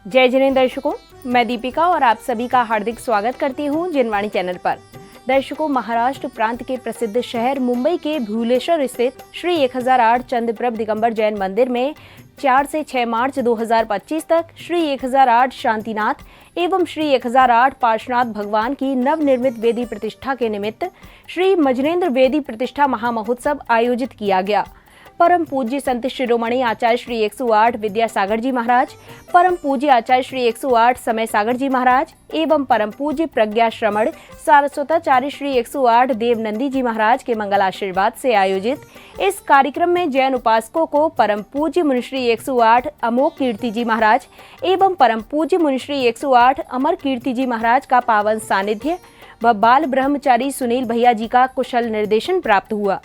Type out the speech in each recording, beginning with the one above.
जय जिनेंद्र दर्शकों, मैं दीपिका और आप सभी का हार्दिक स्वागत करती हूं जिनवाणी चैनल पर। दर्शकों, महाराष्ट्र प्रांत के प्रसिद्ध शहर मुंबई के भुवनेश्वर स्थित श्री 1008 चंद्रप्रभ दिगंबर जैन मंदिर में 4 से 6 मार्च 2025 तक श्री 1008 शांतिनाथ एवं श्री 1008 पार्श्वनाथ भगवान की नवनिर्मित वेदी प्रतिष्ठा के निमित्त श्री मजनेन्द्र वेदी प्रतिष्ठा महामहोत्सव आयोजित किया गया। परम पूज्य संत शिरोमणि आचार्य श्री 108 विद्यासागर जी महाराज, परम पूज्य आचार्य श्री 108 समय सागर जी महाराज एवं परम पूज्य प्रज्ञा श्रमण सारस्वताचार्य श्री 108 देवनंदी जी महाराज के मंगल आशीर्वाद से आयोजित इस कार्यक्रम में जैन उपासकों को परम पूज्य मुनिश्री 108 अमोघ कीर्ति जी महाराज एवं परम पूज्य मुनिश्री 108 अमर कीर्ति जी महाराज का पावन सानिध्य व बाल ब्रह्मचारी सुनील भैया जी का कुशल निर्देशन प्राप्त हुआ।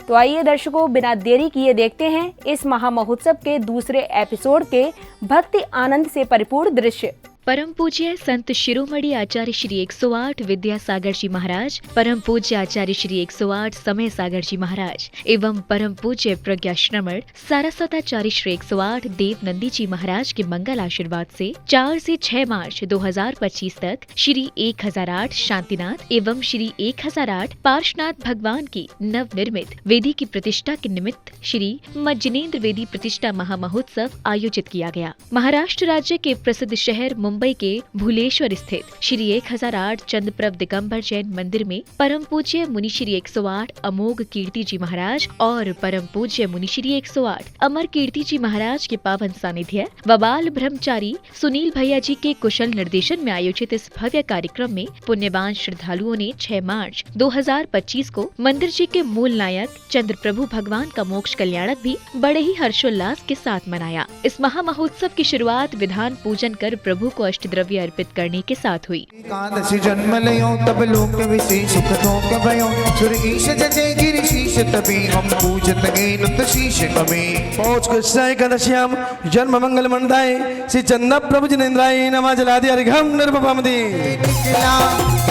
तो आइए दर्शकों, बिना देरी किए देखते हैं इस महामहोत्सव के दूसरे एपिसोड के भक्ति आनंद से परिपूर्ण दृश्य। परम पूज्य संत शिरोमणि आचार्य श्री 108 विद्यासागर जी महाराज, परम पूज्य आचार्य श्री 108 समय सागर जी महाराज एवं परम पूज्य प्रज्ञा श्रमण सारस्वताचार्य श्री 108 देवनंदी जी महाराज के मंगल आशीर्वाद से 4 से 6 मार्च 2025 तक श्री 1008 शांतिनाथ एवं श्री 1008 पार्श्वनाथ भगवान की नवनिर्मित वेदी की प्रतिष्ठा के निमित्त श्री मजनेन्द्र वेदी प्रतिष्ठा महामहोत्सव आयोजित किया गया। महाराष्ट्र राज्य के प्रसिद्ध शहर मुंबई के भुवनेश्वर स्थित श्री 1008 चंद्रप्रभ दिगंबर जैन मंदिर में परम पूज्य मुनि श्री 108 अमोघ कीर्ति जी महाराज और परम पूज्य मुनि श्री 108 अमर कीर्ति जी महाराज के पावन सानिध्य व बाल ब्रह्मचारी सुनील भैया जी के कुशल निर्देशन में आयोजित इस भव्य कार्यक्रम में पुण्यवान श्रद्धालुओं ने 6 मार्च 2025 को मंदिर जी के मूल नायक चंद्रप्रभु भगवान का मोक्ष कल्याणक भी बड़े ही हर्षोल्लास के साथ मनाया। इस महामहोत्सव की शुरुआत विधान पूजन कर प्रभु को अष्टद्रव्य अर्पित करने के साथ हुई। एकादशी जन्म लयो तब लोक विशेष सुख थोक भयो सुर ईश जजे गिरि शीश तभी हम पूजत गेनुत शीश कमे पहुंच कृष्ण एकादश्याम जन्म मंगल मंदाय श्री चंद्र प्रभु जिनेन्द्राय नमः जलादि अर्घम निर्भवमदि निकला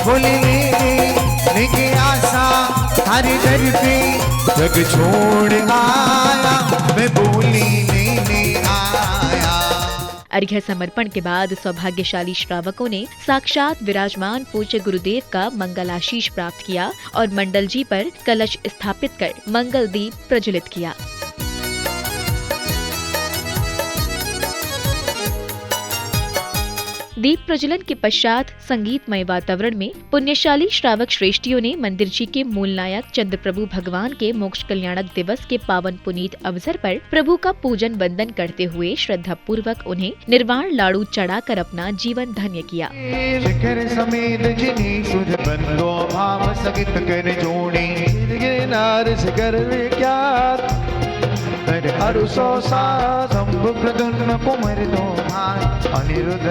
बोले लेके आशा हरि दर पे जग छोड़ आया मैं बोली लेने आया। अर्घ्य समर्पण के बाद सौभाग्यशाली श्रावकों ने साक्षात विराजमान पूज्य गुरुदेव का मंगल आशीष प्राप्त किया और मंडल जी पर कलश स्थापित कर मंगल दीप प्रज्वलित किया। दीप प्रज्वलन के पश्चात संगीतमय वातावरण में पुण्यशाली श्रावक श्रेष्ठियों ने मंदिर जी के मूल नायक चंद्रप्रभु भगवान के मोक्ष कल्याणक दिवस के पावन पुनीत अवसर पर प्रभु का पूजन वंदन करते हुए श्रद्धा पूर्वक उन्हें निर्वाण लाड़ू चढ़ाकर अपना जीवन धन्य किया। शिखर समेत जिनी सुर बंदो भाव सगित कर जोड़ी गिरनार शिखर विख्यात हरु सो शंभु प्रदुन्न कुमर दो भाई अनिरुद्ध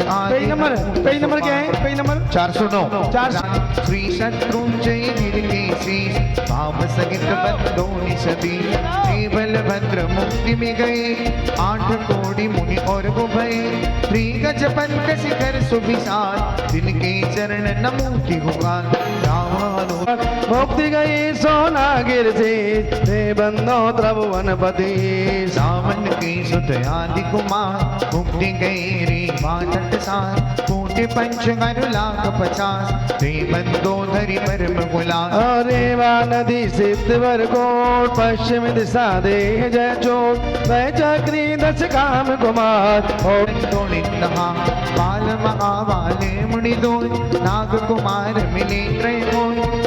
पेज नंबर क्या है? पेज नंबर 409 श्री शत्रुंजय नीलकेशी भाव सगित बंदो निषदी केवल भद्र मुक्ति में गए 8 कोटि मुनि और वो भय श्री गज पंक शिखर सुविशाल जिनके चरण नमो की होगा मुक्ति गई सोना गिर से बंदो त्रिभुवनपति सावन के सुत आदि कुमार मुक्ति गई रे मानट सार कोटि पंच गरु लाख 50 रे बंदो धरि परम गुलाम अरे नदी सिद्धवर कोट पश्चिम दिशा दे जय चोट वह चक्री 10 काम कुमार और बाल महावाले मुनि दो नाग कुमार मिले त्रय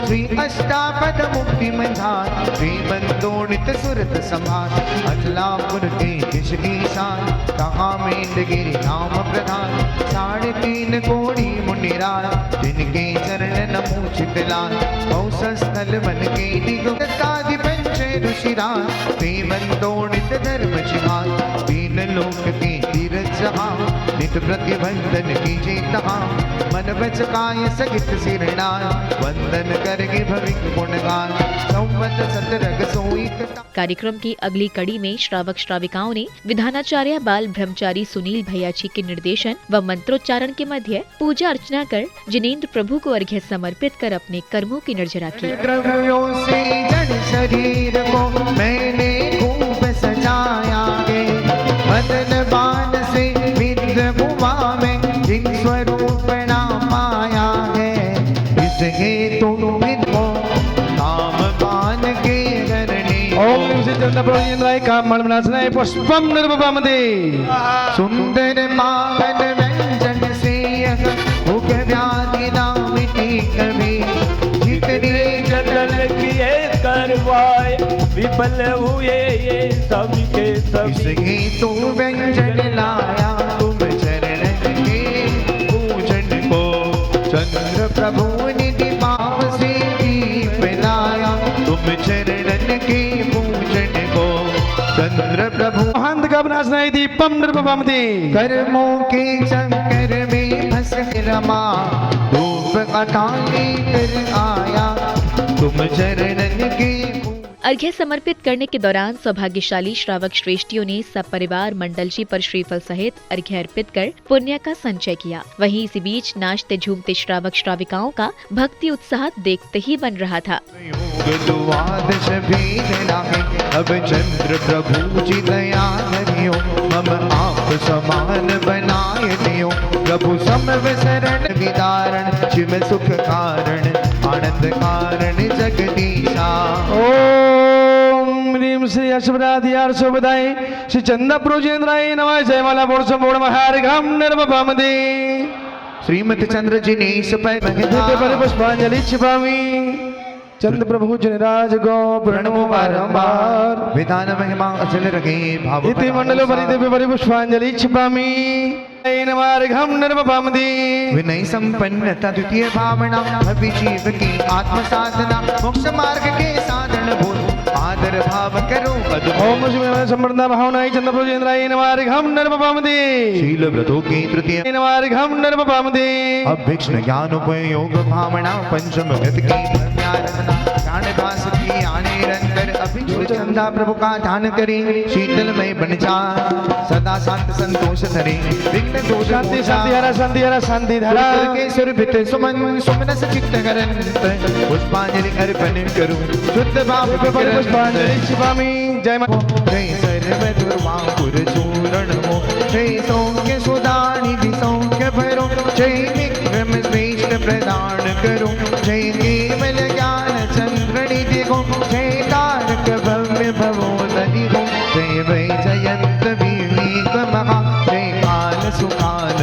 श्री अष्टापद मुक्ति मंधार श्री बंदोड़ित सुरत संभार अचलापुर के दिश ईशान कहा मेंदगिरि नाम प्रधान 3.5 कोटि मुनिराज जिनके चरण नमो चितलान कौशस्थल मन के दिगुगतादि पंच ऋषिराज श्री बंदोड़ित धर्म शिवान तीन लोक के तीरथ जहां नित प्रतिबंधन कीजे तहां मन बच काय सगित सिरनाय वंदन करके भविक गुणगान संवत सतरग सोई। कार्यक्रम की अगली कड़ी में श्रावक श्राविकाओं ने विधानाचार्य बाल ब्रह्मचारी सुनील भैया जी के निर्देशन व मंत्रोच्चारण के मध्य पूजा अर्चना कर जिनेन्द्र प्रभु को अर्घ्य समर्पित कर अपने कर्मों की निर्जरा की। द्रव्यों से जड़ शरीर को मैंने खूब सजाया गे मदन बान से विद्य भुवा में हेतु फिर हो काम पान के करने ओम ह्रीं श्री चंद्रप्रभुजेन्द्राय काममणिनाशनाय पुष्पम निर्वपामते सुंदर पावन व्यंजन से भूख व्याधि नामिती कभी जितने जतन किए करवाए विफल हुए ये सबके सब इसके तो व्यंजन लाया तुम चरण के पूजन को चंद्र प्रभु निधि पाव से दीप लाया तुम चरणन के पूजन को चंद्र प्रभु महांत कामनाशनाय दीपम निर्वपामते कर्मों के चक्कर में फंस रमा धूप कथा लेकर आया तुम चरणन के अर्घ्य समर्पित करने के दौरान सौभाग्यशाली श्रावक श्रेष्ठियों ने सब परिवार मंडल जी पर श्रीफल सहित अर्घ्य अर्पित कर पुण्य का संचय किया। वहीं इसी बीच नाचते झूमते श्रावक श्राविकाओं का भक्ति उत्साह देखते ही बन रहा था। द्वादश भेद लागे अब चंद्र प्रभु जी दया धरियो हम आप समान बनाए दियो प्रभु समव शरण विदारण शिव सुख कारण आनंद कारण जगदीशा ओम ह्रीं श्री अश्वराधियार शोभदाय श्री चंद्रप्रभुजेन्द्राय नमः जयमाला बोर्सम बोर्ड महार्घम निर्वपामते श्रीमती चंद्र जिनेश पर दिव्य परिपुष्पांजलि छिपामी चंद्र प्रभु जनिराज गो प्रणमो बारंबार विधान महिमा अचल रगे भाव इति मंडलो परि दिव्य परिपुष्पांजलि छिपामी नमार्घम निर्वपामते विनय संपन्नता द्वितीय भावना भवि जीव की आत्म साधना मोक्ष मार्ग के साधन बोलो आदर भाव करो ओम शिवाय संवर्धना भावनाय चंद्रप्रभुजेन्द्राय नमार्घम निर्वपामते शील व्रतों की तृतीय नमार्घम निर्वपामते अभिक्षण ज्ञान उपयोग भावना पंचम व्रत की भव्याराधना ज्ञान भास की आने निरंतर अभिक्षण चंदा प्रभु का ध्यान करे शीतलमय बन जा सदा शांत संतोष धरे विघ्न दोष शांति शांति हरा शांति हरा शांति धरा के सुरभित सुमन सुमनस चित्त करंत पुष्पांजलि अर्पण करूं शुद्ध भाव पुष्पांजलि छिपामी जय मां जय सर्व दुर्वांकुर चूरण हो जय सौख्य सुधा निधि सौख्य भरो जय विक्रम श्रेष्ठ प्रदान करो जय केवल ज्ञान चंद्र निधि हो जय तारक भव्य भवोदधि हो जय वै जयंत विवेक महा जय काल सुकाल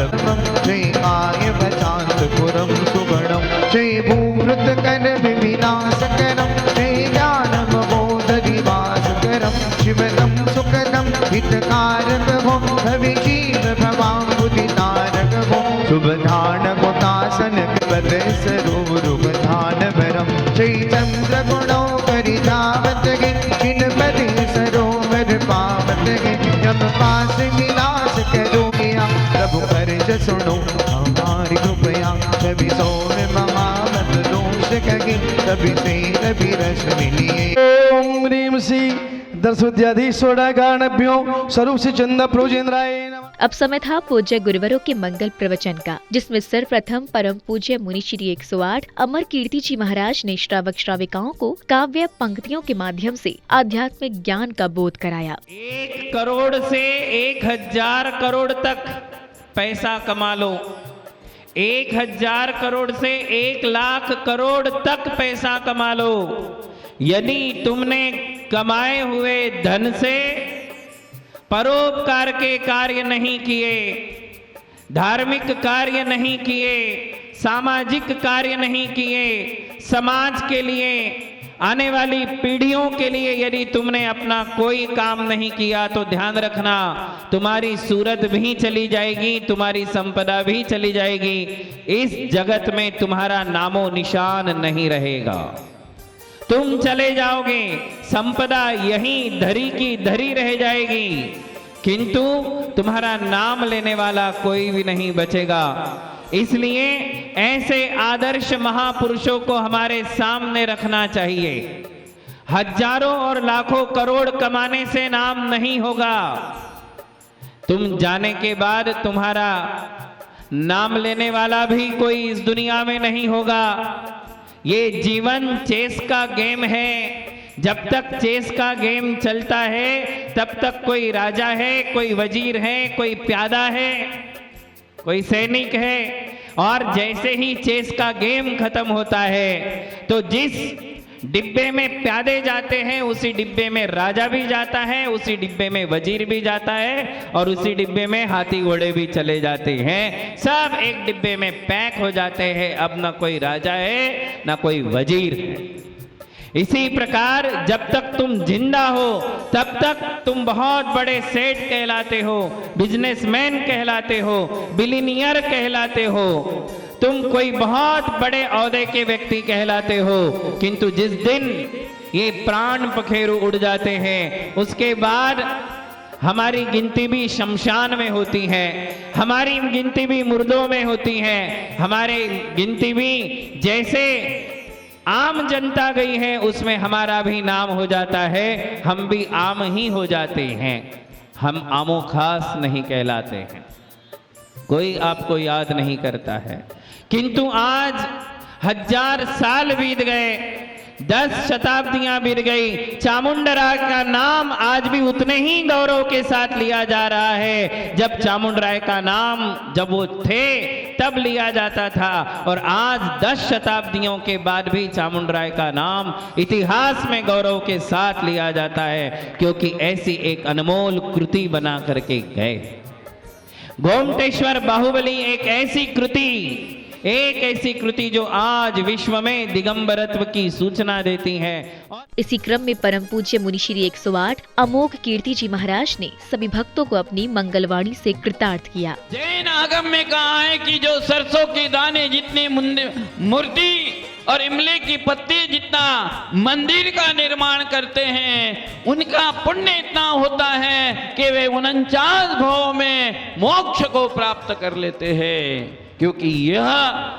जय काय प्रशांत पुरम सुगणम जय भूभृत कर विनाश करम जय ज्ञानम बोध दिवास करम शिवदम सुखदम हितकारक हो भवि जीव भवाम बुद्धि तारक हो शुभ धान गोतासन पद सरोरुग धान भरम जय चंद्र गुणों परिधावत गे किनपति सरोवर पावत गे यम पास विलास करो गया प्रभु कर्ज सुनो हमारी कृपया कभी सोम महामत दोष कगे कभी तेर बिरस मिलिए ओम ह्रीं श्री दर्शविद्याधीश्वराय कारणभ्यो स्वरूप श्री चंद्रप्रभुजेन्द्राय नमः। अब समय था पूज्य गुरुवरों के मंगल प्रवचन का, जिसमें सर्वप्रथम परम पूज्य मुनि श्री 108 अमर कीर्ति जी महाराज ने श्रावक श्राविकाओं को काव्य पंक्तियों के माध्यम से आध्यात्मिक ज्ञान का बोध कराया। 1 करोड़ से 1000 करोड़ तक पैसा कमा लो, 1000 करोड़ से 1 लाख करोड़ तक पैसा कमा लो। यदि तुमने कमाए हुए धन से परोपकार के कार्य नहीं किए, धार्मिक कार्य नहीं किए, सामाजिक कार्य नहीं किए, समाज के लिए, आने वाली पीढ़ियों के लिए यदि तुमने अपना कोई काम नहीं किया तो ध्यान रखना, तुम्हारी सूरत भी चली जाएगी, तुम्हारी संपदा भी चली जाएगी। इस जगत में तुम्हारा नामो निशान नहीं रहेगा, तुम चले जाओगे, संपदा यहीं धरी की धरी रह जाएगी, किंतु तुम्हारा नाम लेने वाला कोई भी नहीं बचेगा। इसलिए ऐसे आदर्श महापुरुषों को हमारे सामने रखना चाहिए। हजारों और लाखों करोड़ कमाने से नाम नहीं होगा, तुम जाने के बाद तुम्हारा नाम लेने वाला भी कोई इस दुनिया में नहीं होगा। ये जीवन चेस का गेम है, जब तक चेस का गेम चलता है तब तक कोई राजा है, कोई वजीर है, कोई प्यादा है, कोई सैनिक है, और जैसे ही चेस का गेम खत्म होता है तो जिस डिब्बे में प्यादे जाते हैं उसी डिब्बे में राजा भी जाता है, उसी डिब्बे में वजीर भी जाता है और उसी डिब्बे में हाथी घोड़े भी चले जाते हैं। सब एक डिब्बे में पैक हो जाते हैं। अब ना कोई राजा है ना कोई वजीर है। इसी प्रकार जब तक तुम जिंदा हो तब तक तुम बहुत बड़े सेठ कहलाते हो, बिजनेसमैन कहलाते हो, बिलियनियर कहलाते हो, तुम कोई बहुत बड़े ओहदे के व्यक्ति कहलाते हो। किंतु जिस दिन ये प्राण पखेरु उड़ जाते हैं उसके बाद हमारी गिनती भी शमशान में होती है, हमारी गिनती भी मुर्दों में होती है, हमारी गिनती भी जैसे आम जनता गई है उसमें हमारा भी नाम हो जाता है। हम भी आम ही हो जाते हैं, हम आमो खास नहीं कहलाते हैं, कोई आपको याद नहीं करता है। किंतु आज 1000 साल बीत गए, 10 शताब्दियां बीत गई, चामुंडराय का नाम आज भी उतने ही गौरव के साथ लिया जा रहा है जब चामुंडराय का नाम जब वो थे तब लिया जाता था। और आज 10 शताब्दियों के बाद भी चामुंडराय का नाम इतिहास में गौरव के साथ लिया जाता है, क्योंकि ऐसी एक अनमोल कृति बना करके गए। गोमटेश्वर बाहुबली एक ऐसी कृति जो आज विश्व में दिगंबरत्व की सूचना देती है। इसी क्रम में परम पूज्य मुनि श्री 108 अमोघ कीर्ति जी महाराज ने सभी भक्तों को अपनी मंगलवाणी से कृतार्थ किया। जैन आगम में कहा है कि जो सरसों के दाने जितनी मूर्ति और इमली की पत्ती जितना मंदिर का निर्माण करते हैं उनका पुण्य इतना होता है कि वे 49 भवों में मोक्ष को प्राप्त कर लेते हैं। क्योंकि यह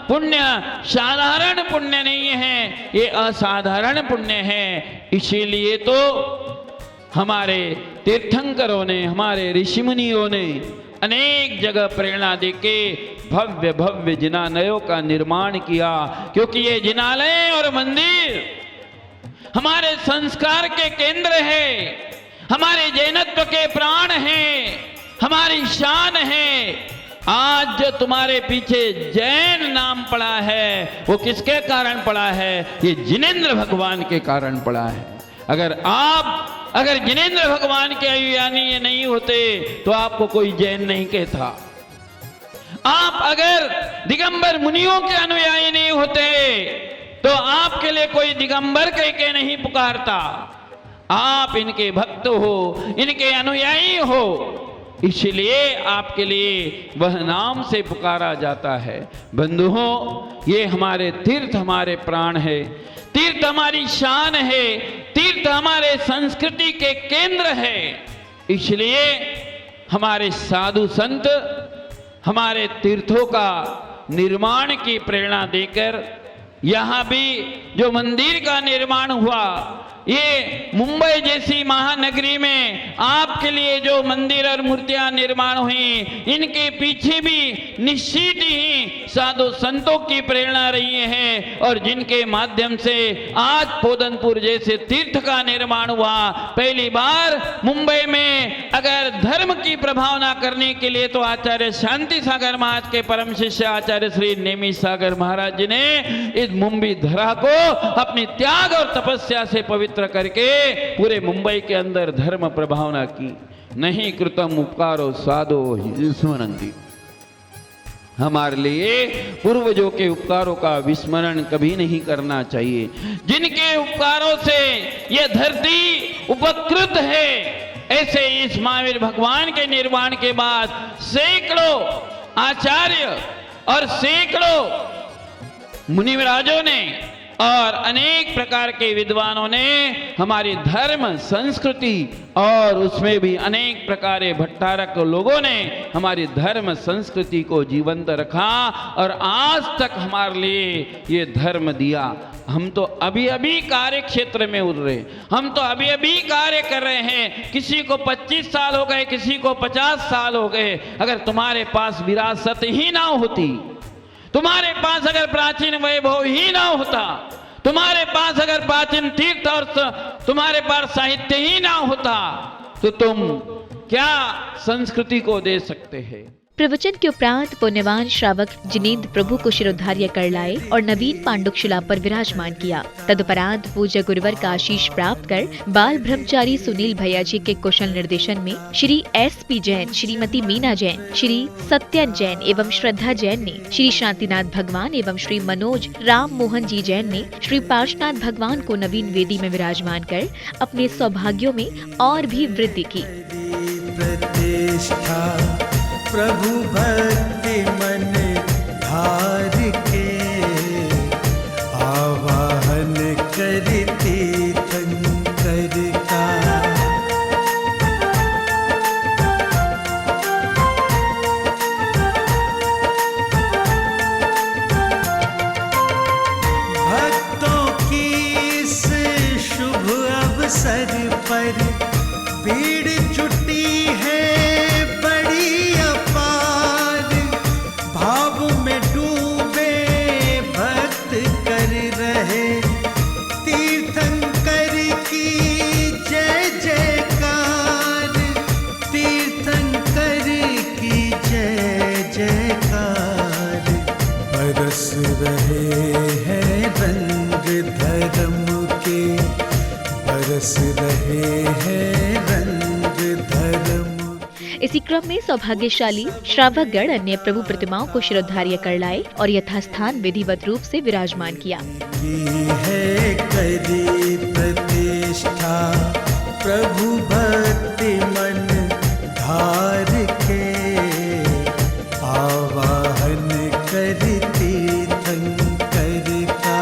पुण्य साधारण पुण्य नहीं है, ये असाधारण पुण्य है। इसीलिए तो हमारे तीर्थंकरों ने, हमारे ऋषि मुनियों ने अनेक जगह प्रेरणा देके भव्य भव्य जिनालयों का निर्माण किया। क्योंकि ये जिनालय और मंदिर हमारे संस्कार के केंद्र है, हमारे जैनत्व के प्राण हैं, हमारी शान है। आज जो तुम्हारे पीछे जैन नाम पड़ा है वो किसके कारण पड़ा है? ये जिनेंद्र भगवान के कारण पड़ा है। अगर जिनेंद्र भगवान के अनुयायी नहीं होते तो आपको कोई जैन नहीं कहता। आप अगर दिगंबर मुनियों के अनुयायी नहीं होते तो आपके लिए कोई दिगंबर कह के नहीं पुकारता। आप इनके भक्त हो, इनके अनुयायी हो, इसलिए आपके लिए वह नाम से पुकारा जाता है। बंधुओं, ये हमारे तीर्थ हमारे प्राण है, तीर्थ हमारी शान है, तीर्थ हमारे संस्कृति के केंद्र है। इसलिए हमारे साधु संत हमारे तीर्थों का निर्माण की प्रेरणा देकर यहाँ भी जो मंदिर का निर्माण हुआ, ये मुंबई जैसी महानगरी में आपके लिए जो मंदिर और मूर्तियां निर्माण हुई, इनके पीछे भी निश्चित ही साधु संतों की प्रेरणा रही है। और जिनके माध्यम से आज पोदनपुर जैसे तीर्थ का निर्माण हुआ। पहली बार मुंबई में अगर धर्म की प्रभावना करने के लिए तो आचार्य शांति सागर महाराज के परम शिष्य आचार्य श्री नेमी सागर महाराज जी ने इस मुंबई धरा को अपनी त्याग और तपस्या से पवित्र करके पूरे मुंबई के अंदर धर्म प्रभावना की। नहीं कृतम उपकारो साधो स्मरन्ति। हमारे लिए पूर्वजों के उपकारों का विस्मरण कभी नहीं करना चाहिए। जिनके उपकारों से यह धरती उपकृत है, ऐसे इस महावीर भगवान के निर्माण के बाद सैकड़ों आचार्य और सैकड़ों मुनिवराजों ने और अनेक प्रकार के विद्वानों ने हमारी धर्म संस्कृति और उसमें भी अनेक प्रकार भट्टारक लोगों ने हमारी धर्म संस्कृति को जीवंत रखा और आज तक हमारे लिए ये धर्म दिया। हम तो अभी अभी कार्य क्षेत्र में उतर रहे, हम तो अभी अभी कार्य कर रहे हैं। किसी को 25 साल हो गए, किसी को 50 साल हो गए। अगर तुम्हारे पास विरासत ही ना होती, तुम्हारे पास अगर प्राचीन वैभव ही ना होता, तुम्हारे पास अगर प्राचीन तीर्थ और तुम्हारे पास साहित्य ही ना होता, तो तुम क्या संस्कृति को दे सकते हैं? प्रवचन के उपरांत पुण्यवान श्रावक जिनेंद्र प्रभु को शिरोधार्य कर लाए और नवीन पांडुक शिला पर विराजमान किया। तदुपरांत पूज्य गुरुवर का आशीष प्राप्त कर बाल ब्रह्मचारी सुनील भैया जी के कुशल निर्देशन में श्री SP जैन, श्रीमती मीना जैन, श्री सत्यन जैन एवं श्रद्धा जैन ने, श्री शांतिनाथ भगवान एवं श्री मनोज राम मोहन जी जैन ने श्री पार्श्वनाथ भगवान को नवीन वेदी में विराजमान कर अपने सौभाग्यों में और भी वृद्धि की। प्रतिष्ठा प्रभु भक्ति मन धार के आवाहन करती शंकर का। भक्तों की इस शुभ अवसर पर भीड़ जुटी है बड़ी अपार। भाव में डूबे भक्त कर रहे तीर्थंकर की जय जयकार। तीर्थंकर की जय जयकार। बरस रहे हैं रंग धर्म के, बरस रहे हैं रंग धर्म। इसी क्रम में सौभाग्यशाली श्रावकगण अन्य प्रभु प्रतिमाओं को शिरोधार्य कर लाए और यथास्थान विधिवत रूप से विराजमान किया। की है करी प्रतिष्ठा प्रभु भक्ति मन धार के आवाहन करती शंकर का।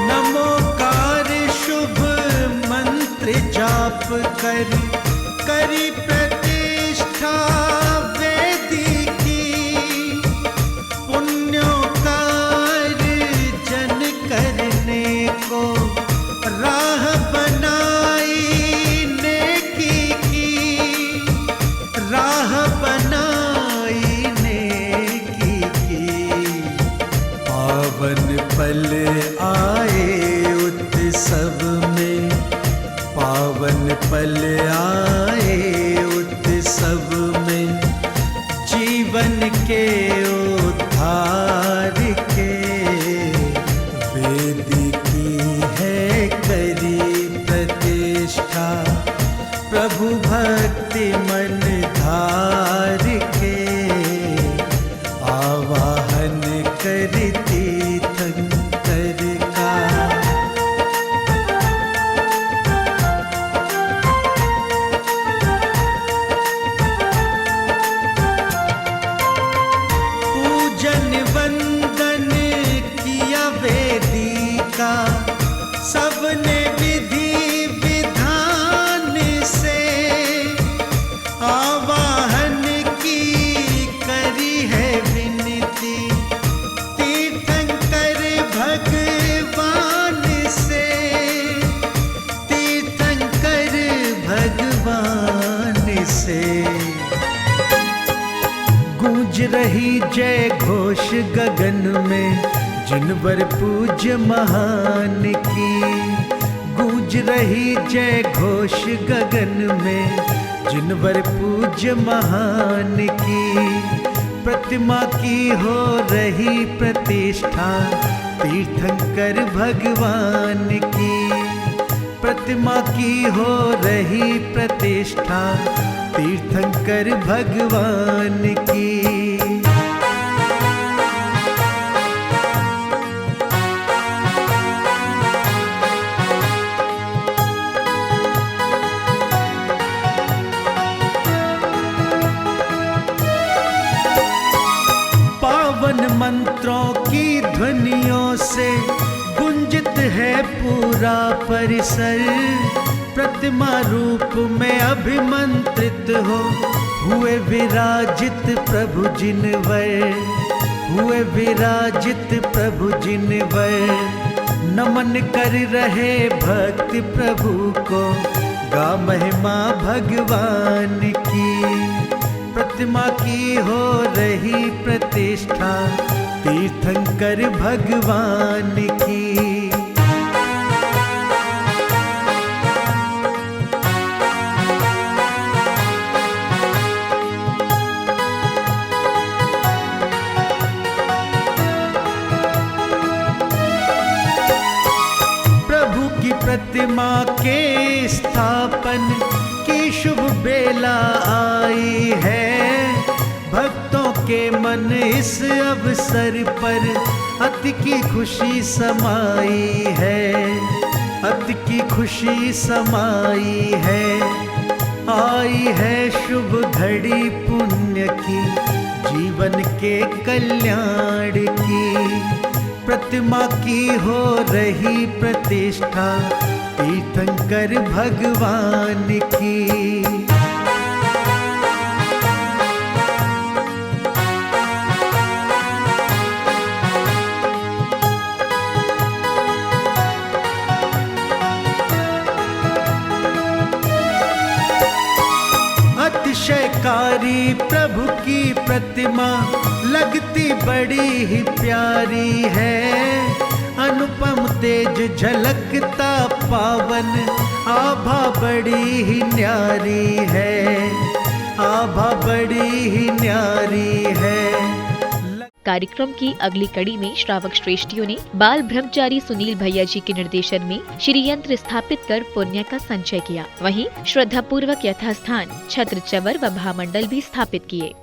नमोकार शुभ मंत्र जाप कर करी प्रतिष्ठा वेदी की। पुण्योकार जन करने को राह बनाई नेकी की। राह बनाई नेकी की। पावन पल आए उत्सव में, पावन पल आए उत्सव में। जीवन के उद्धार के वेदी की है करी प्रतिष्ठा प्रभु भक्ति मन धार के आवाहन करती शंकर का। पूजन वंदन किया वेदी का सबने विधि विधान से। आवाहन की करी है विनती तीर्थंकर भगवान से। तीर्थंकर भगवान से। गूंज रही जय घोष गगन में जिनवर पूज्य महान की। गूंज रही जय घोष गगन में जिनवर पूज्य महान की। प्रतिमा की हो रही प्रतिष्ठा तीर्थंकर भगवान की। प्रतिमा की हो रही प्रतिष्ठा तीर्थंकर भगवान की। पावन मंत्रों की ध्वनियों से गुंजित है पूरा परिसर। प्रतिमा रूप में अभिमंत्रित हो हुए विराजित प्रभु जिनवर। हुए विराजित प्रभु जिनवर। नमन कर रहे भक्त प्रभु को गा महिमा भगवान की। प्रतिमा की हो रही प्रतिष्ठा तीर्थंकर भगवान की। प्रभु की प्रतिमा के स्थापन की शुभ बेला आई है। भक्तों के मन इस अवसर पर अति की खुशी समाई है, अति की खुशी समाई है। आई है शुभ घड़ी पुण्य की, जीवन के कल्याण की। प्रतिमा की हो रही प्रतिष्ठा तीर्थंकर भगवान की। अतिशयकारी प्रभु की प्रतिमा लगती बड़ी ही प्यारी है। अनुपम तेज झलकता पावन, आभा बड़ी ही न्यारी है, आभा बड़ी ही न्यारी है। कार्यक्रम की अगली कड़ी में श्रावक श्रेष्ठियों ने बाल ब्रह्मचारी सुनील भैया जी के निर्देशन में श्री यंत्र स्थापित कर पुण्य का संचय किया। वहीं श्रद्धा पूर्वक यथास्थान छत्र चवर व महामंडल भी स्थापित किए।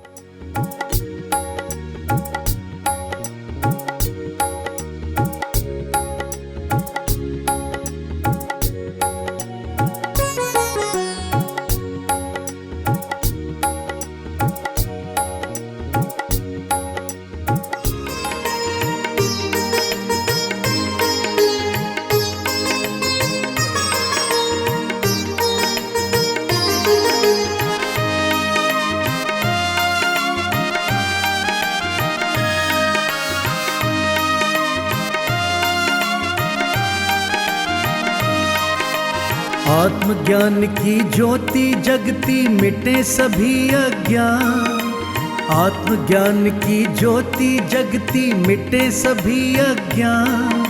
आत्मज्ञान की ज्योति जगती मिटे सभी अज्ञान। आत्मज्ञान की ज्योति जगती मिटे सभी अज्ञान।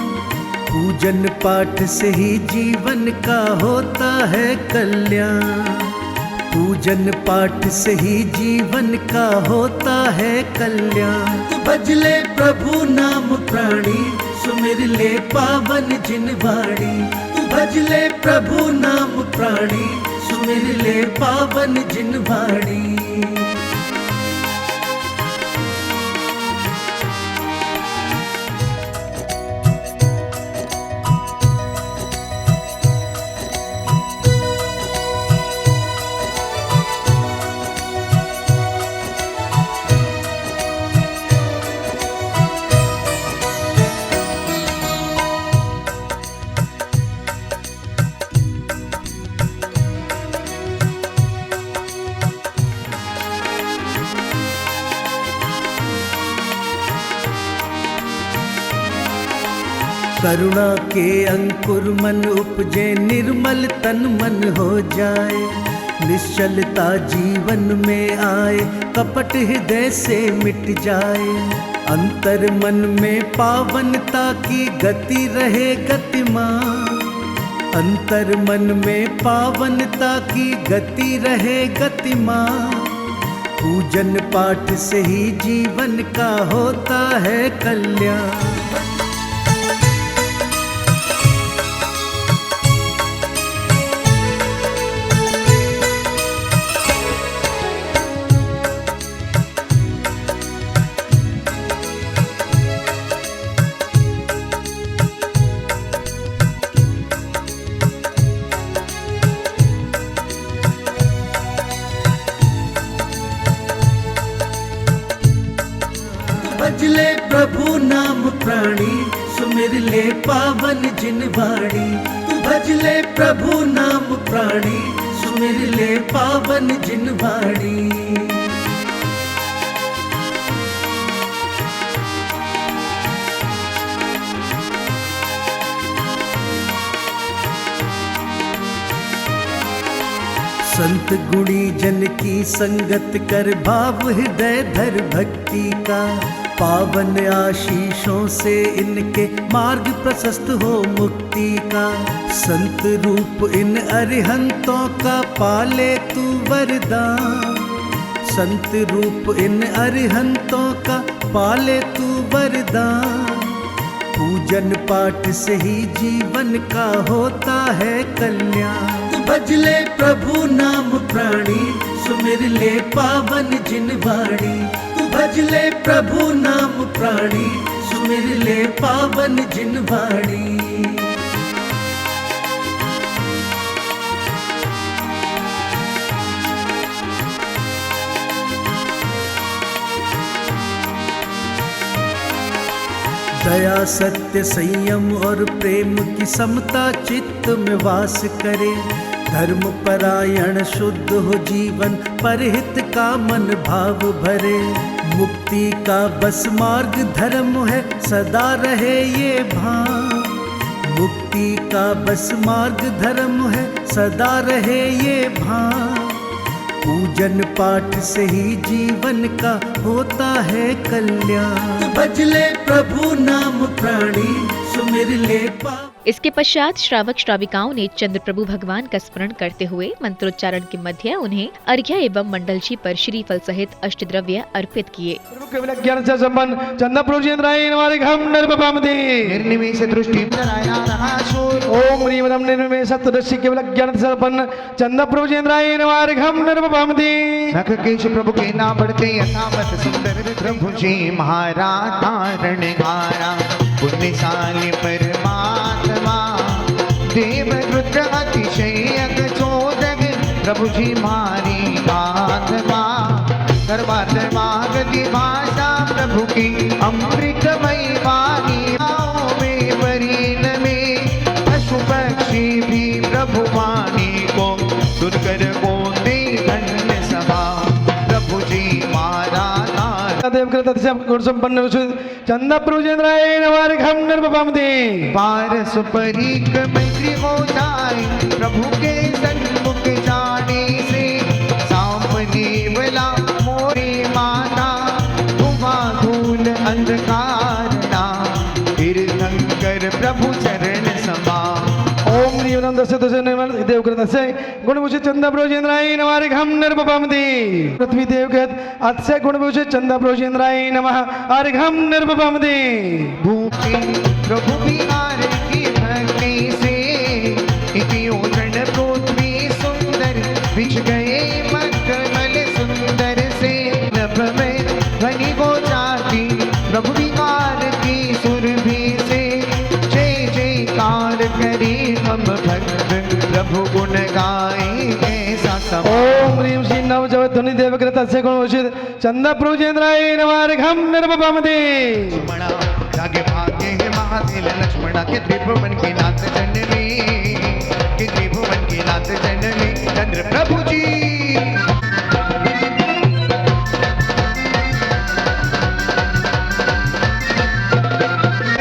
पूजन पाठ से ही जीवन का होता है कल्याण। पूजन पाठ से ही जीवन का होता है कल्याण। तू भज ले प्रभु नाम प्राणी, सुमिर ले पावन जिन वाणी। तू भज ले प्रभु नाम प्राणी, सुमिर ले पावन जिन वाणी। करुणा के अंकुर मन उपजे, निर्मल तन मन हो जाए। निश्चलता जीवन में आए, कपट हृदय से मिट जाए। अंतर मन में पावनता की गति रहे गतिमान। अंतर मन में पावनता की गति रहे गतिमान। पूजन पाठ से ही जीवन का होता है कल्याण। भज ले प्रभु नाम प्राणी, सुमिर ले पावन जिन वाणी। तू भज ले प्रभु नाम प्राणी, सुमिर ले पावन जिन वाणी। संत गुणी जन की संगत कर, भाव हृदय धर भक्ति का। पावन आशीषों से इनके मार्ग प्रशस्त हो मुक्ति का। संत रूप इन अरिहंतों का पाले तू वरदान। संत रूप इन अरिहंतों का पाले तू वरदान। पूजन पाठ से ही जीवन का होता है कल्याण। तू भज ले प्रभु नाम प्राणी, सुमिर ले पावन जिन वाणी। तू भज ले प्रभु नाम प्राणी, सुमिर ले पावन जिन वाणी। दया सत्य संयम और प्रेम की समता चित्त में वास करे। धर्म परायण शुद्ध हो जीवन, परहित का मन भाव भरे। मुक्ति का बस मार्ग धर्म है, सदा रहे ये भान। मुक्ति का बस मार्ग धर्म है, सदा रहे ये भान। पूजन पाठ से ही जीवन का होता है कल्याण। भज ले प्रभु नाम प्राणी, सुमिर ले पाप। इसके पश्चात श्रावक श्राविकाओं ने चंद्र प्रभु भगवान का स्मरण करते हुए मंत्रोच्चारण के मध्य उन्हें अर्घ्य एवं मंडलची पर श्रीफल सहित अष्टद्रव्य अर्पित किए। ज्ञान से संपन्न चंदा प्रोजेंद्राय नमः हम नरपपामते निर्निमेष दृष्टि ओम ह्रीं वदं निर्निमेष दृष्टि केवल ज्ञान से संपन्न चंदा प्रोजेंद्राय नमः हम नरपपामते। नख केश प्रभु के ना बढ़ते यथावत सुंदर प्रभु जी महाराज धारण धारा। पुण्यशाली परमात्मा देव रुद्र अतिशय चोदक प्रभु जी मारी आत्मा। सर्वात्मा गति भाषा प्रभु की अमृतमयी वाणी। में वरीन में पशु पक्षी भी प्रभु वाणी को सुनकर को दे धन्य सभा। प्रभु जी महाराज देव कृत गुण संपन्न चंदा प्रोजेंद्राय नमः हम नरपपामते। पारस परीक मैत्री हो जाए प्रभु के सन्मुख जाने से। सामने वाला मोरी माता धुआं धूल अंधकार ना। तीर्थंकर प्रभु चरण समा। ओम ह्रीं वदं दस्य देव कृतस्य गुणभूषित चंदा प्रोजेंद्राय नमः हम नरपपामते। पृथ्वी देव कृत अस्य गुणभूषित चंदा प्रोजेंद्राय नमः हम नरपपामते। भूपि प्रभु बिहार की भक्ति से इतियोजन पृथ्वी सुंदर बिछ गए मखमल सुंदर से। नभ में ध्वनि को जाती प्रभु बिहार की सुरभि से। जय जयकार करी हम भक्त प्रभु गुण गाएंगे सा। ओम ह्रीं श्रीं नव जव ध्वनि देव कृतस्य गुणभूषित चंदा प्रोजेंद्राय नमः हम नरपपामते। लक्ष्मणा जागे भागे है महादेव लक्ष्मणा के त्रिभुवन की नाथ जननी। के त्रिभुवन की नाथ जननी चंद्र प्रभु जी।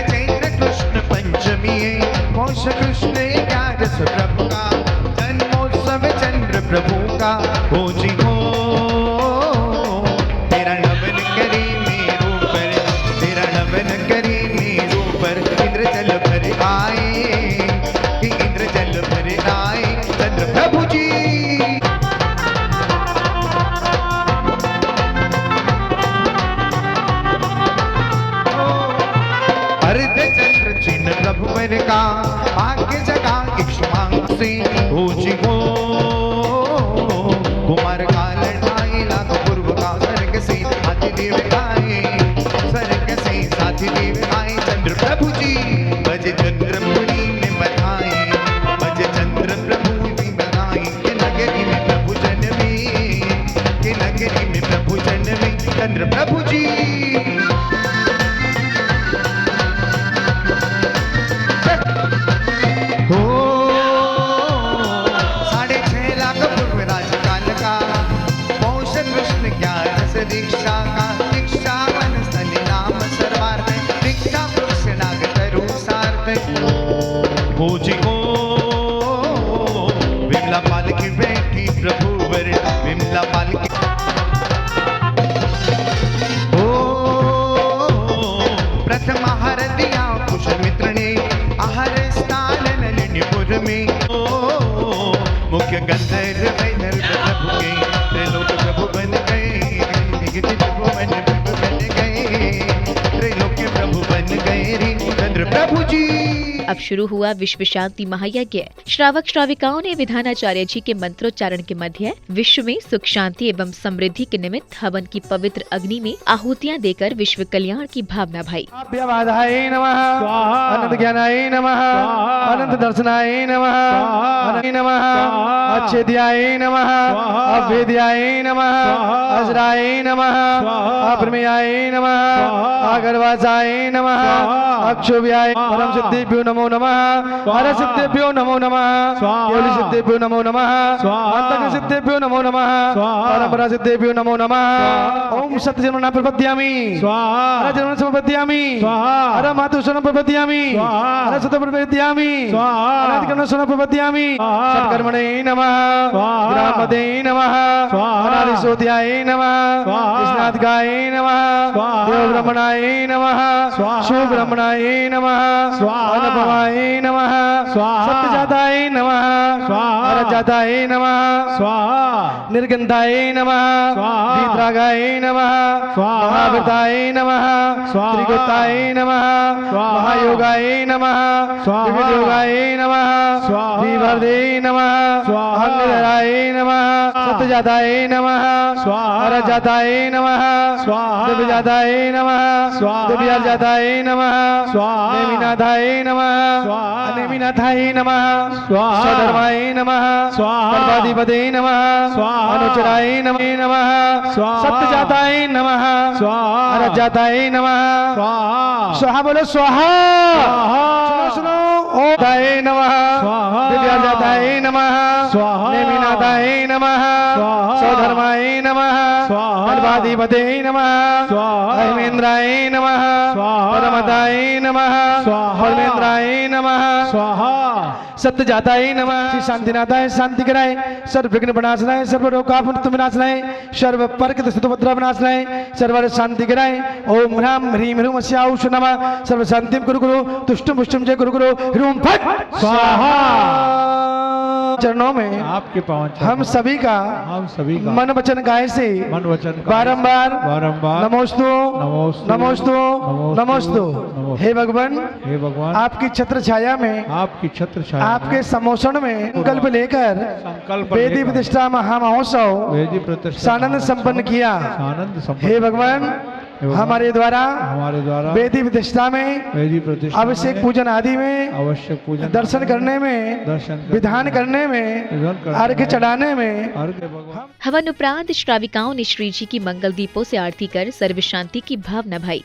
चैत्र कृष्ण पंचमी पौष कृष्ण 11 प्रभु का जन्मोत्सव चंद्र प्रभु का। हो जी हो तेरा नमन करे मेरो पर, तेरा नमन करे मेरो पर। इंद्र जल भर आए कि इंद्र जल भर आए चंद्र प्रभु जी। अर्ध चंद्र चिन्ह प्रभु वर का भाग्य जगा इक्ष्वाकु से। हो जी हो कुमार का लड़ाई लाख पूर्व का स्वर्ग से हाथी देव आए। स्वर्ग से साथी देव आए चंद्र प्रभु जी। बज चंद्र पुरी में बधाई, बज चंद्र प्रभु में बधाई। के नगरी में प्रभु जन्मे, के नगरी में प्रभु जन्मे चंद्र प्रभु जी। हो 6.5 लाख पूर्व राजकाल का पौष कृष्ण 11 दीक्षा का। दीक्षा वन स्थल नाम सर्वार्थ, दीक्षा वृक्ष नाग तरु सार्थ। हो जी हो विमला पाल की बैठी प्रभु वर, विमला पाल की। हो अब शुरू हुआ विश्व शांति महायज्ञ। श्रावक श्राविकाओं ने विधानाचार्य जी के मंत्रोच्चारण के मध्य विश्व में सुख शांति एवं समृद्धि के निमित्त हवन की पवित्र अग्नि में आहुतियां देकर विश्व कल्याण की भावना भाई। अभ्यवादाय नमः, अनंत ज्ञानाय नमः, अनंत दर्शनाय नमः, अनंत नमः, अच्छेद्याय नमः, अभेद्याय नमः, अजराय नमः, अप्रमेयाय नमः, आगर्वासाय नमः, अक्षोभ्याय परम सिद्धेभ्यो नमो नमः, हर सिद्धेभ्यो नमो नमः, योनि सिद्धेभ्यो नमो नमः, अंतक सिद्धेभ्यो नमो नमः, परंपरा सिद्धेभ्यो नमो नमः। ओम सत्यजन्मना प्रपद्यामि, हर जन्म समपद्यामि, हर मातु सन प्रपद्यामि, हर सत प्रपद्यामि, अनादि कर्म सन प्रपद्यामि, सत्कर्मणे नमः, ग्रामदे नमः, अनादि सोत्याय नमः, कृष्णादगाय नमः, देव ब्रह्मणाय नमः, शिव ब्रह्मणाय नमः, अनुपमाय नमः, सत्यजाताय नमः, अरजाताय नमः, निर्गंधाय नमः, वीतरागाय नमः, महावृताय नमः, त्रिगुताय नमः, महायोगाय नमः, विविधयोगाय नमः, विवर्धे नमः, अंगधराय नमः, सत्यजाताय नमः, अरजाताय नमः, दिव्यजाताय नमः, दिव्याजाताय नमः, नेमिनाथाय नमः, अनेमिनाथाय नमः, स्वधर्माय नमः, सर्वाधिपते नमः, अनुचराय नमः, सत्यजाताय नमः, अरजाताय नमः, स्वाहा बोलो स्वाहा। सुनो सुनो ओम दाय नमः, दिव्याजाताय नमः, नेमिनाथाय नमः, स्वधर्माय नमः, सर्वाधिपते नमः, अहिमेन्द्राय नमः, परमदाय नमः, परमेन्द्राय नमः, सत्यजाताय नमः, श्री शांतिनाथाय शांति कराय, सर्व विघ्न विनाशनाय, सर्व रोगापनुत विनाशनाय, सर्व परकृत सुतभद्रा विनाशनाय, सर्व शांति कराय। ओम ह्राम ह्रीम ह्रूम अस्याउष नमः, सर्व शांतिम कुरु कुरु, तुष्टुम पुष्टुम जय कुरु कुरु, ह्रूम फट स्वाहा। चरणों में आपके पावन हम सभी का मन वचन गाय से बारंबार नमोस्तु नमोस्तु नमोस्तु। हे भगवान, आपकी छत्र छाया में, आपके समोषण में संकल्प लेकर वेदी प्रतिष्ठा महामहोत्सव सानंद संपन्न किया। हे भगवान, हमारे द्वारा वेदी प्रतिष्ठा में, आवश्यक पूजन आदि में, दर्शन करने में, विधान करने में, अर्घ्य चढ़ाने में। हवन उपरांत श्राविकाओं ने श्री जी की मंगल दीपों से आरती कर सर्व शांति की भावना भाई।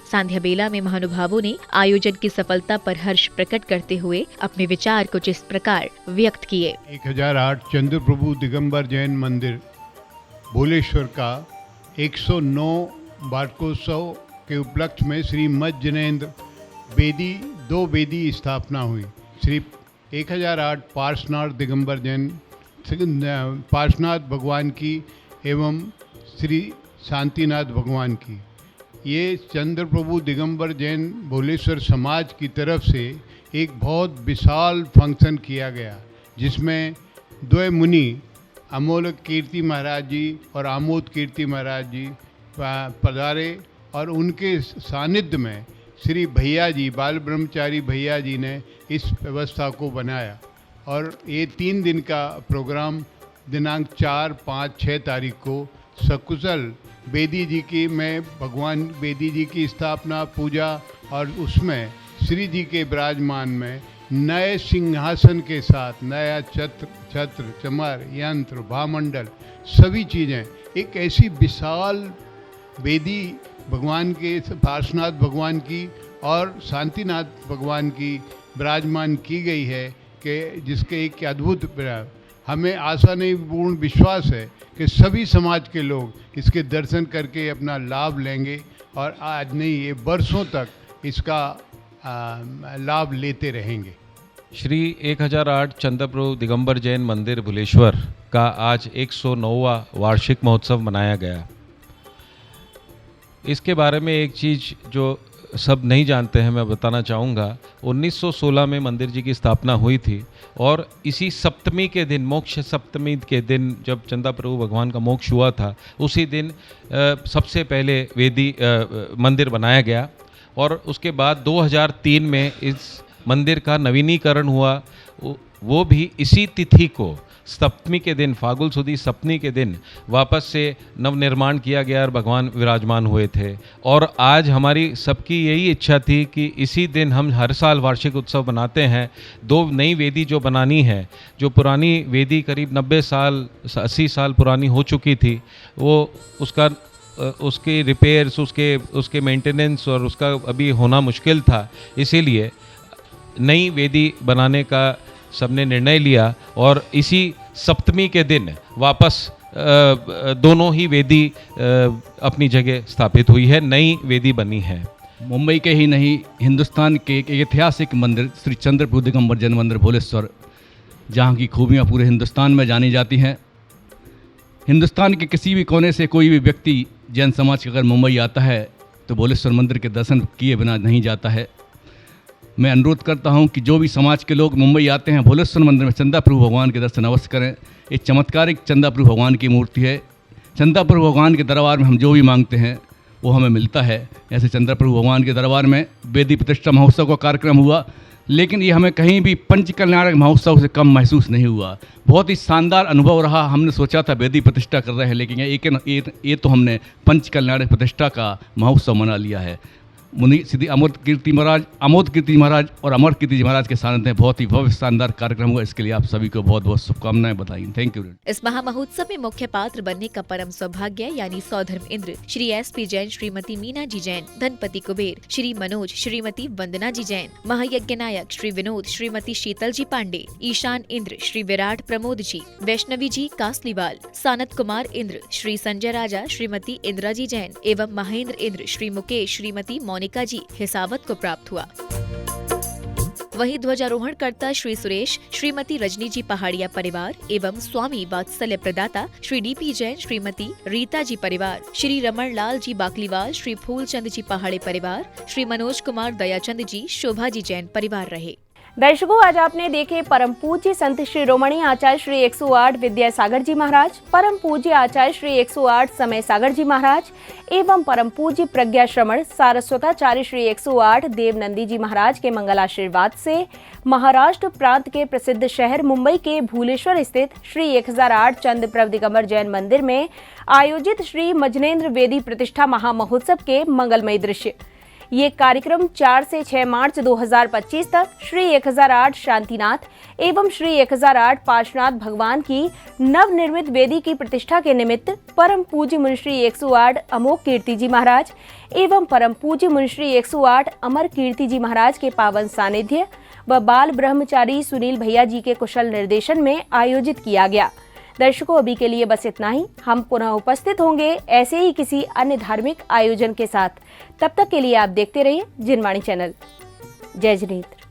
सांध्या बेला में महानुभावों ने आयोजन की सफलता पर हर्ष प्रकट करते हुए अपने विचार कुछ इस प्रकार व्यक्त किए। 1008 चंद्र प्रभु दिगंबर जैन मंदिर भोलेश्वर का 109 वार्षिकोत्सव के उपलक्ष्य में श्री मध्य जैनेन्द्र बेदी 2 बेदी स्थापना हुई। श्री 1008 पार्श्वनाथ दिगंबर जैन पार्श्वनाथ भगवान की एवं श्री शांतिनाथ भगवान की। ये चंद्र प्रभु दिगंबर जैन भोलेश्वर समाज की तरफ से एक बहुत विशाल फंक्शन किया गया, जिसमें 2 मुनि अमोलक कीर्ति महाराज जी और आमोद कीर्ति महाराज जी पधारे और उनके सानिध्य में श्री भैया जी, बाल ब्रह्मचारी भैया जी ने इस व्यवस्था को बनाया। और ये 3 दिन का प्रोग्राम दिनांक 4, 5, 6 तारीख को सकुशल बेदी जी की भगवान बेदी जी की स्थापना पूजा और उसमें श्री जी के विराजमान में नए सिंहासन के साथ नया छत्र चमर यंत्र भामंडल सभी चीज़ें एक ऐसी विशाल बेदी भगवान के पार्श्वनाथ भगवान की और शांतिनाथ भगवान की विराजमान की गई है कि जिसके एक अद्भुत हमें आशा नहीं पूर्ण विश्वास है कि सभी समाज के लोग इसके दर्शन करके अपना लाभ लेंगे और आज नहीं ये वर्षों तक इसका लाभ लेते रहेंगे। श्री 1008 चंद्रप्रभु दिगंबर जैन मंदिर भुलेश्वर का आज 109वां वार्षिक महोत्सव मनाया गया। इसके बारे में एक चीज़ जो सब नहीं जानते हैं, मैं बताना चाहूँगा। 1916 में मंदिर जी की स्थापना हुई थी और इसी सप्तमी के दिन, मोक्ष सप्तमी के दिन, जब चंदा प्रभु भगवान का मोक्ष हुआ था, उसी दिन सबसे पहले वेदी मंदिर बनाया गया। और उसके बाद 2003 में इस मंदिर का नवीनीकरण हुआ, वो भी इसी तिथि को, सप्तमी के दिन, फागुन सुदी सप्तमी के दिन वापस से नवनिर्माण किया गया और भगवान विराजमान हुए थे। और आज हमारी सबकी यही इच्छा थी कि इसी दिन हम हर साल वार्षिक उत्सव बनाते हैं। 2 नई वेदी जो बनानी है, जो पुरानी वेदी करीब 90 साल 80 साल पुरानी हो चुकी थी, वो उसके रिपेयर्स, उसके मेंटेनेंस और उसका अभी होना मुश्किल था, इसीलिए नई वेदी बनाने का सबने निर्णय लिया और इसी सप्तमी के दिन वापस दोनों ही वेदी अपनी जगह स्थापित हुई है, नई वेदी बनी है। मुंबई के ही नहीं, हिंदुस्तान के एक ऐतिहासिक मंदिर श्री चंद्र प्रभु दिगंबर जैन मंदिर भोलेश्वर, जहाँ की खूबियाँ पूरे हिंदुस्तान में जानी जाती हैं। हिंदुस्तान के किसी भी कोने से कोई भी व्यक्ति जैन समाज का अगर मुंबई आता है तो भोलेश्वर मंदिर के दर्शन किए बिना नहीं जाता है। मैं अनुरोध करता हूं कि जो भी समाज के लोग मुंबई आते हैं, भोलेश्वर मंदिर में चंदा प्रभु भगवान के दर्शन अवश्य करें। एक चमत्कारिक चंदा प्रभु भगवान की मूर्ति है। चंदा प्रभु भगवान के दरबार में हम जो भी मांगते हैं वो हमें मिलता है। ऐसे चंदा प्रभु भगवान के दरबार में वेदी प्रतिष्ठा महोत्सव का कार्यक्रम हुआ, लेकिन ये हमें कहीं भी पंच कल्याणक महोत्सव से कम महसूस नहीं हुआ। बहुत ही शानदार अनुभव रहा। हमने सोचा था वेदी प्रतिष्ठा कर रहे हैं, लेकिन ये तो हमने पंच कल्याणक प्रतिष्ठा का महोत्सव मना लिया है। मुनि सिद्धि अमोद कीर्ति महाराज और अमर कीर्ति जी महाराज के सानिध्य में बहुत ही भव्य शानदार कार्यक्रम हुआ। इसके लिए आप सभी को बहुत बहुत शुभकामनाएं बताई। Thank you. इस महामहोत्सव में मुख्य पात्र बनने का परम सौभाग्य यानी सौधर्म इंद्र श्री SP जैन, श्रीमती मीना जी जैन, धनपति कुबेर श्री मनोज, श्रीमती वंदना जी जैन, महायज्ञ नायक श्री विनोद, श्रीमती शीतल जी पांडे, ईशान इंद्र श्री विराट प्रमोद जी, वैष्णवी जी कासलीवाल, सानत कुमार इंद्र श्री संजय राजा, श्रीमती इंदिरा जी जैन एवं महेंद्र इंद्र श्री मुकेश, श्रीमती मोनिका जी हिसावत को प्राप्त हुआ। वहीं ध्वजारोहण करता श्री सुरेश, श्रीमती रजनी जी पहाड़िया परिवार एवं स्वामी वात्सल्य प्रदाता श्री DP जैन, श्रीमती रीता जी परिवार, श्री रमण लाल जी बाकलीवाल, श्री फूलचंद जी पहाड़े परिवार, श्री मनोज कुमार दयाचंद जी, शोभा जी जैन परिवार रहे। दर्शकों, आज आपने देखे परम पूज्य संत शिरोमणि आचार्य श्री 108 विद्यासागर जी महाराज, परम पूज्य आचार्य श्री 108 समय सागर जी महाराज एवं परम पूज्य प्रज्ञा श्रमण सारस्वताचार्य श्री 108 देवनंदी जी महाराज के मंगल आशीर्वाद से महाराष्ट्र प्रांत के प्रसिद्ध शहर मुंबई के भूलेश्वर स्थित श्री 1008 चंद प्रभु दिगंबर जैन मंदिर में आयोजित श्री मजनेन्द्र वेदी प्रतिष्ठा महामहोत्सव के मंगलमय दृश्य। ये कार्यक्रम 4 से 6 मार्च 2025 तक श्री 1008 शांतिनाथ एवं श्री 1008 पार्श्वनाथ भगवान की नवनिर्मित वेदी की प्रतिष्ठा के निमित्त परम पूज्य मुनि श्री 108 अमोघ कीर्ति जी महाराज एवं परम पूज्य मुनि श्री 108 अमर कीर्ति जी महाराज के पावन सानिध्य व बाल ब्रह्मचारी सुनील भैया जी के कुशल निर्देशन में आयोजित किया गया। दर्शकों, अभी के लिए बस इतना ही। हम पुनः उपस्थित होंगे ऐसे ही किसी अन्य धार्मिक आयोजन के साथ। तब तक के लिए आप देखते रहिए जिनवाणी चैनल। जय जिनेन्द्र।